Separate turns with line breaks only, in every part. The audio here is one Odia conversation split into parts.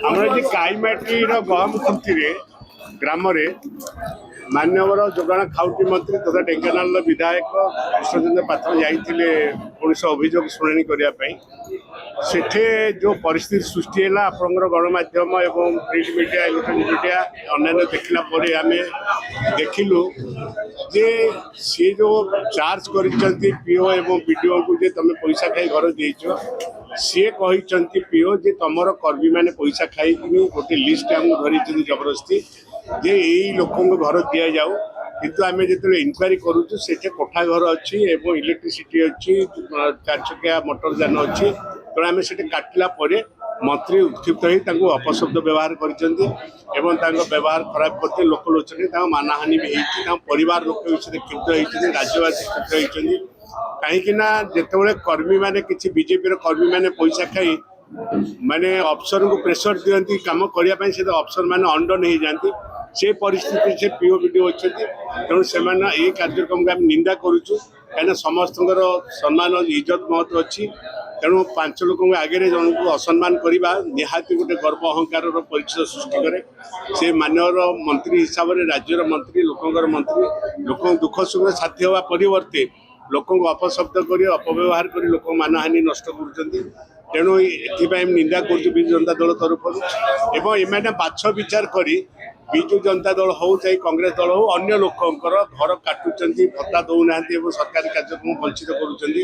ଆମର ଏଠି କାଇମାଟିର ଗହମ ଖୁଣ୍ଟିରେ ଗ୍ରାମରେ ମାନ୍ୟବର ଯୋଗାଣ ଖାଉଟି ମନ୍ତ୍ରୀ ତଥା ଢେଙ୍କାନାଳର ବିଧାୟକ କୃଷ୍ଣଚନ୍ଦ୍ର ପାତ୍ର ଯାଇଥିଲେ କୌଣସି ଅଭିଯୋଗ ଶୁଣାଣି କରିବା ପାଇଁ। ସେଠି ଯେଉଁ ପରିସ୍ଥିତି ସୃଷ୍ଟି ହେଲା ଆପଣଙ୍କର ଗଣମାଧ୍ୟମ ଏବଂ ପ୍ରିଣ୍ଟ ମିଡ଼ିଆ ଇଲେକ୍ଟ୍ରୋନିକ୍ ମିଡ଼ିଆ ଅନ୍ୟାନ୍ୟ ଦେଖିଲା ପରେ ଆମେ ଦେଖିଲୁ ଯେ ସେ ଯେଉଁ ଚାର୍ଜ କରିଛନ୍ତି ପିଓ ଏବଂ ବିଡ଼ିଓଙ୍କୁ ଯେ ତୁମେ ପଇସା ଖାଇ ଘର ଦେଇଛ, ସିଏ କହିଛନ୍ତି ପିଓ ଯେ ତୁମର କର୍ମୀମାନେ ପଇସା ଖାଇକିନି ଗୋଟେ ଲିଷ୍ଟ ଆମକୁ ଧରିଛନ୍ତି ଜବରଦସ୍ତି ଯେ ଏଇ ଲୋକଙ୍କୁ ଘର ଦିଆଯାଉ। କିନ୍ତୁ ଆମେ ଯେତେବେଳେ ଇନକ୍ୱାରି କରୁଛୁ ସେଠି କୋଠା ଘର ଅଛି ଏବଂ ଇଲେକ୍ଟ୍ରିସିଟି ଅଛି, 4 ଚକିଆ ମୋଟର ଯାନ ଅଛି। ତେଣୁ ଆମେ ସେଠି କାଟିଲା ପରେ ମନ୍ତ୍ରୀ ଉତ୍କ୍ଷିପ୍ତ ହୋଇ ତାଙ୍କୁ ଅପଶବ୍ଦ ବ୍ୟବହାର କରିଛନ୍ତି ଏବଂ ତାଙ୍କ ବ୍ୟବହାର ଖରାପ କରିଥିଲେ। ଲୋକଲୋଚନରେ ତାଙ୍କ ମାନହାନି ବି ହେଇଛି, ତାଙ୍କ ପରିବାର ଲୋକ ବିଷୟରେ କ୍ଷୁବ୍ଧ ହେଇଛନ୍ତି, ରାଜ୍ୟବାସୀ କ୍ଷୁବ୍ଧ ହେଇଛନ୍ତି। କାହିଁକି ନା ଯେତେବେଳେ କର୍ମୀମାନେ କିଛି ବିଜେପିର କର୍ମୀମାନେ ପଇସା ଖାଇ ମାନେ ଅଫିସରଙ୍କୁ ପ୍ରେସର ଦିଅନ୍ତି କାମ କରିବା ପାଇଁ, ସେ ଅଫିସର ମାନେ ଅଣ୍ଡନ ହେଇଯାନ୍ତି। ସେ ପରିସ୍ଥିତି ସେ ପିଓ ବିଡ଼ିଓ ଅଛନ୍ତି। ତେଣୁ ସେମାନେ ଏଇ କାର୍ଯ୍ୟକ୍ରମକୁ ଆମେ ନିନ୍ଦା କରୁଛୁ, କାହିଁକିନା ସମସ୍ତଙ୍କର ସମ୍ମାନ ଇଜ୍ଜତ ମହତ୍ତ୍ୱ ଅଛି। ତେଣୁ 5 ଲୋକଙ୍କ ଆଗରେ ଜଣଙ୍କୁ ଅସମ୍ମାନ କରିବା ନିହାତି ଗୋଟେ ଗର୍ବ ଅହଙ୍କାରର ପରିଚୟ ସୃଷ୍ଟି କରେ। ସେ ମାନ୍ୟର ମନ୍ତ୍ରୀ ହିସାବରେ ରାଜ୍ୟର ମନ୍ତ୍ରୀ, ଲୋକଙ୍କର ମନ୍ତ୍ରୀ, ଲୋକଙ୍କ ଦୁଃଖ ସୁଖରେ ସାଥୀ ହେବା ପରିବର୍ତ୍ତେ ଲୋକଙ୍କୁ ଅପଶବ୍ଦ କରି ଅପବ୍ୟବହାର କରି ଲୋକ ମାନହାନି ନଷ୍ଟ କରୁଛନ୍ତି। ତେଣୁ ଏଥିପାଇଁ ନିନ୍ଦା କରୁଛୁ ବିଜୁ ଜନତା ଦଳ ତରଫରୁ। ଏବଂ ଏମାନେ ବାଛ ବିଚାର କରି ବିଜୁ ଜନତା ଦଳ ହଉ ଚାहे କଂଗ୍ରେସ ଦଳ ହଉ ଅନ୍ୟ ଲୋକଙ୍କର ଘର କାଟୁଛନ୍ତି, ଭତ୍ତା ଦେଉନାହାନ୍ତି ଏବଂ ସରକାରୀ କାର୍ଯ୍ୟକ୍ରମ ବଞ୍ଚିତ କରୁଛନ୍ତି।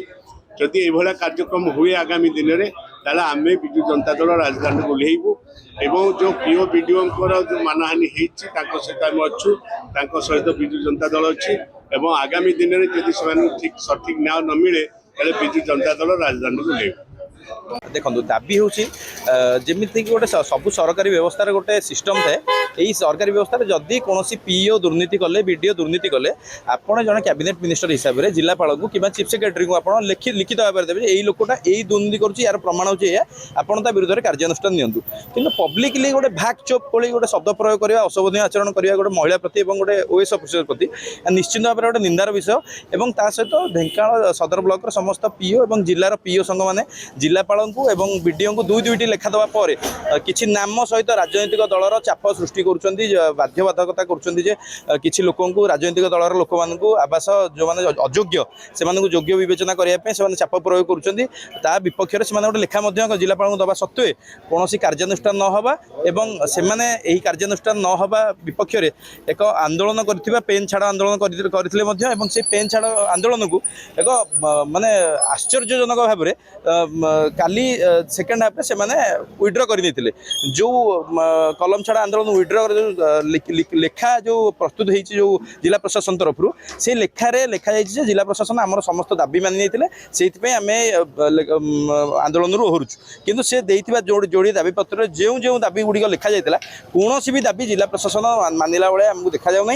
ଯଦି ଏଭଳିଆ କାର୍ଯ୍ୟକ୍ରମ ହୁଏ ଆଗାମୀ ଦିନରେ ତାହେଲେ ଆମେ ବିଜୁ ଜନତା ଦଳ ରାଜଧାନୀକୁ ଓହ୍ଲେଇବୁ ଏବଂ ଯେଉଁ ପିଓ ବିଡ଼ିଓଙ୍କର ଯେଉଁ ମାନହାନି ହେଇଛି ତାଙ୍କ ସହିତ ଆମେ ଅଛୁ, ତାଙ୍କ ସହିତ ବିଜୁ ଜନତା ଦଳ ଅଛି। ଏବଂ ଆଗାମୀ ଦିନରେ ଯଦି ସେମାନଙ୍କୁ ସଠିକ୍ ନ୍ୟାୟ ନ ମିଳେ ତାହେଲେ ବିଜୁ ଜନତା ଦଳ ରାଜଧାନୀକୁ ଓହ୍ଲେଇବୁ।
देखो दाबी हूँ जमीक गोटे सबू सरकारी व्यवस्था गोटे सिस्टम थाए। यही सरकारी व्यवस्था जदि कौन पीओ दुर्नीति कले बीडीओ दुर्नीति कले आपड़ जन कैबिनेट मिनिस्टर हिसाब से जिलापाल को कि चीफ सेक्रेटरी को आप लिखित भाव में देते यही लोकटा यही दुर्नीति करुँच यार प्रमाण होची आपड़ ता विरुद्ध कार्यानुष्ठान नियंतु। किंतु पब्लिकली गोटे भाग चोप पड़ी गोटे शब्द प्रयोग करवा अशोभनीय आचरण करवा गोटे महिला प्रति और गोटे ओएस अफिसर प्रति निश्चित भाव में गोटे निंदार विषय। और ता सहित ढेंकानाल सदर ब्लॉक समस्त पीओ और जिलार पीओ संघ मैंने जिलापाल एवं बीडीओ को दुई दुईटी लेखा देवा पर किछि नाम सहित राजनैतिक दलर चाप सृष्टि करुछंती, बाध्यबाधकता करुछंती जे किछि लोकन को राजनैतिक दलर लोक मान को आवास जो माने अयोग्य से योग्य विवेचना करने से चाप प्रयोग करुछंती। ता विपक्ष में से गोटे लेखा जिलापाल को दवा सत्वे कौन कार्यानुष्ठान न होबा एवं से यही कार्यानुष्ठान न होबा विपक्ष में एक आंदोलन करथिबा पेन छाड़ आंदोलन करथिले मध्य एवं से पेन छाड़ आंदोलन को एक माने आश्चर्यजनक भाव में काली सेकेंड हाफ से विड्र करते जो कलम छाड़ा आंदोलन विड्र लेखा जो प्रस्तुत होती जो जिला प्रशासन तरफ से लेखारे लेखा जाइए जिला प्रशासन आम समस्त दाबी मानि से आम आंदोलन ओहरुचु। किंतु से जोड़ी दाबी पत्र जो जो दाबी गुड़िक लिखा जाता कौन भी दाबी जिला प्रशासन मानिला भाई आमको देखा जाऊना।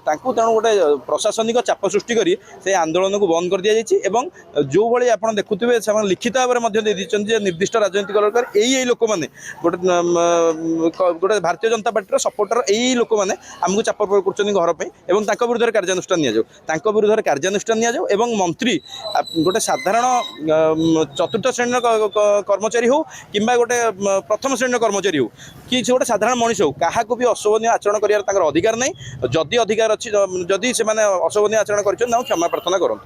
तेणु गोटे प्रशासनिक चाप सृष्टि कर से आंदोलन को बंद कर दी जाए। जो भाई आप देखुए से लिखित भाव में दे निर्दिष्ट राजनीतिक दल यही लोक मैंने गोटे भारतीय जनता पार्टी सपोर्टर यही लोक मैंने आमको चाप प्रयोग कर विरुद्ध कार्यानुष्ठान विरुद्ध कार्यानुष्ठान एवं मंत्री गोटे साधारण चतुर्थ श्रेणी कर्मचारी हो कि गोटे प्रथम श्रेणी कर्मचारी हो कि गोटे साधारण मनीष हो क्या भी अशोभनीय आचरण कर अधिकार नहीं। जदि अधिकार अच्छी जदि से अशोभनीय आचरण कर क्षमा प्रार्थना करूँ।